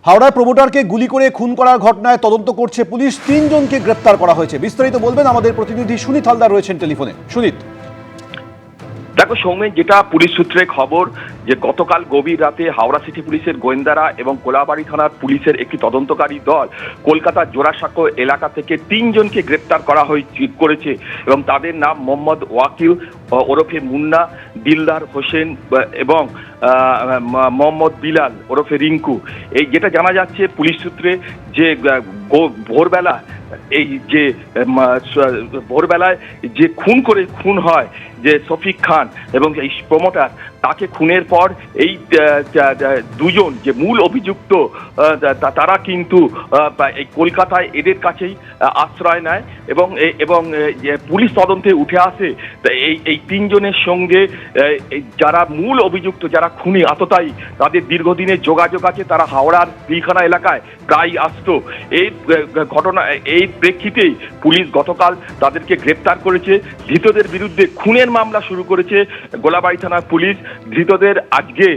হাওড়ায় প্রমোটারকে গুলি করে খুন করার ঘটনায় তদন্ত করছে পুলিশ। ৩ জনকে গ্রেপ্তার করা হয়েছে। বিস্তারিত বলবেন আমাদের প্রতিনিধি সুনীত হালদার, রয়েছেন টেলিফোনে। সুনীত, দেখো সৌমেন, যেটা পুলিশ সূত্রে খবর যে গতকাল গভীর রাতে হাওড়া সিটি পুলিশের গোয়েন্দারা এবং কোলাবাড়ি থানার পুলিশের একটি তদন্তকারী দল কলকাতার জোড়াসাঁকো এলাকা থেকে ৩ জনকে গ্রেপ্তার করেছে এবং তাদের নাম মোহাম্মদ ওয়াকিল ওরফে মুন্না, দিলদার হোসেন এবং মোহাম্মদ বিলাল ওরফে রিঙ্কু। এই যেটা জানা যাচ্ছে পুলিশ সূত্রে যে ভোরবেলা ভোরবেলায় যে খুন হয় যে শফিক খান এবং এই প্রমোটার, তাকে খুনের পর এই দুজন যে মূল অভিযুক্ত তারা কিন্তু এই কলকাতায় এদের কাছেই আশ্রয় নেয় এবং পুলিশ তদন্তে উঠে আসে এই ৩ জনের সঙ্গে যারা মূল অভিযুক্ত, যারা খুনি আততায়ী, তাদের দীর্ঘদিনের যোগাযোগ আছে। তারা হাওড়ার পিলখানা এলাকায় প্রায় আসতো। এই প্রেক্ষিতেই পুলিশ গতকাল তাদেরকে গ্রেপ্তার করেছে। ধৃতদের বিরুদ্ধে খুনের মামলা শুরু করেছে গোলাবাড়ি থানার পুলিশ। ধৃতদের আজকে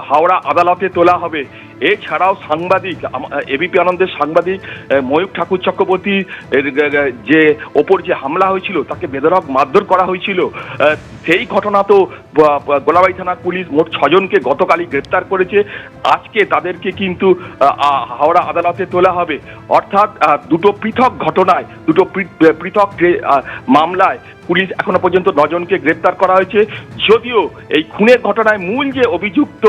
হাওড়া আদালতে তোলা হবে। এছাড়াও সাংবাদিক, এবিপি আনন্দের সাংবাদিক ময়ূখ ঠাকুর চক্রবর্তী যে ওপর যে হামলা হয়েছিল, তাকে বেধড়ক মারধর করা হয়েছিল, সেই ঘটনা তো গোলাবাড়ি থানার পুলিশ মোট 6 জনকে গতকালই গ্রেপ্তার করেছে। আজকে তাদেরকে কিন্তু হাওড়া আদালতে তোলা হবে। অর্থাৎ দুটো পৃথক ঘটনায়, দুটো পৃথক মামলায় পুলিশ এখনো পর্যন্ত 9 জনকে গ্রেপ্তার করা হয়েছে। যদিও এই খুনের ঘটনায় মূল যে অভিযুক্ত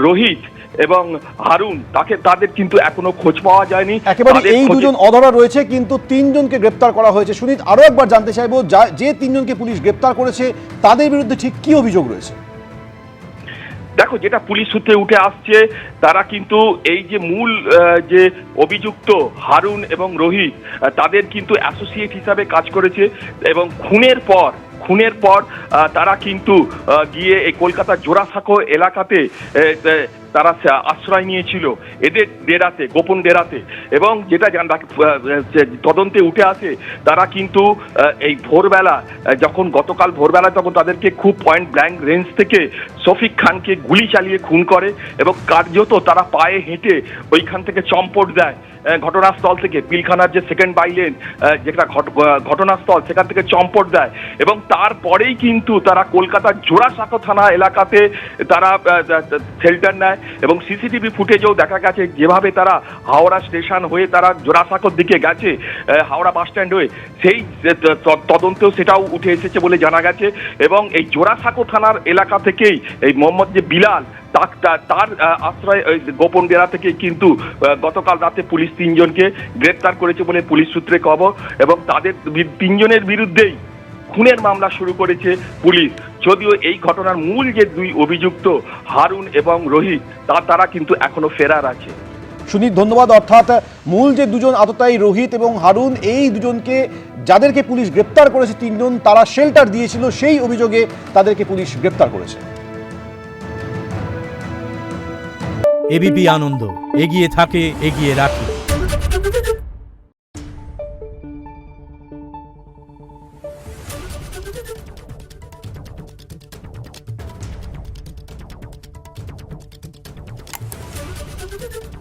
রোহিত এবং হারুন, তাদের কিন্তু এখনো খোঁজ পাওয়া যায়নি। একেবারে এই দুজন অধরা রয়েছে, কিন্তু 3 জনকে গ্রেপ্তার করা হয়েছে। সুনীত, আরো একবার জানতে চাইবো, যে 3 জনকে পুলিশ গ্রেপ্তার করেছে তাদের বিরুদ্ধে ঠিক কি অভিযোগ রয়েছে? দেখো, যেটা পুলিশ সূত্রে উঠে আসছে, তারা কিন্তু এই যে মূল যে অভিযুক্ত হারুন এবং রোহিত, তাদের কিন্তু অ্যাসোসিয়েট হিসাবে কাজ করেছে এবং খুনের পর তারা কিন্তু গিয়ে এই কলকাতার জোড়াসাঁকো এলাকাতে তারা আশ্রয় নিয়েছিল এদের ডেরাতে, গোপন ডেরাতে। এবং যেটা তদন্তে উঠে আসে, তারা কিন্তু এই ভোরবেলা, যখন গতকাল ভোরবেলা, তখন তাদেরকে খুব পয়েন্ট ব্ল্যাঙ্ক রেঞ্জ থেকে শফিক খানকে গুলি চালিয়ে খুন করে এবং কার্যত তারা পায়ে হেঁটে ওইখান থেকে চম্পট দেয় ঘটনাস্থল থেকে। পিলখানার যে সেকেন্ড বাইলেন, যেটা ঘটনাস্থল, সেখান থেকে চম্পট দেয় এবং তারপরেই কিন্তু তারা কলকাতার জোড়াসাঁকো থানা এলাকাতে তারা শেল্টার নেয় এবং সিসিটিভি ফুটেজেও দেখা গেছে যেভাবে তারা হাওড়া স্টেশন হয়ে তারা জোড়াসাঁকোর দিকে গেছে, হাওড়া বাস স্ট্যান্ড হয়ে, সেই তদন্তেও সেটাও উঠে এসেছে বলে জানা গেছে। এবং এই জোড়াসাঁকো থানার এলাকা থেকেই এই মোহাম্মদ যে বিলাল, তার আশ্রয় গোপন ডেরা থেকে কিন্তু গতকাল রাতে পুলিশ 3 জনকে গ্রেপ্তার করেছে বলে পুলিশ সূত্রে খবর। এবং তাদের 3 জনের বিরুদ্ধেই খুনের মামলা শুরু করেছে পুলিশ। যদিও এই ঘটনার মূল যে 2 অভিযুক্ত হারুন এবং রোহিত, তারা কিন্তু এখনো ফেরার আছে। সুনীত, ধন্যবাদ। অর্থাৎ মূল যে 2 জন আততায়ী রোহিত এবং হারুন, এই 2 জনকে যাদেরকে পুলিশ গ্রেপ্তার করেছে 3 জন, তারা শেল্টার দিয়েছিল, সেই অভিযোগে তাদেরকে পুলিশ গ্রেপ্তার করেছে। এবিপি আনন্দ, এগিয়ে থাকে, এগিয়ে রাখে। Thank you.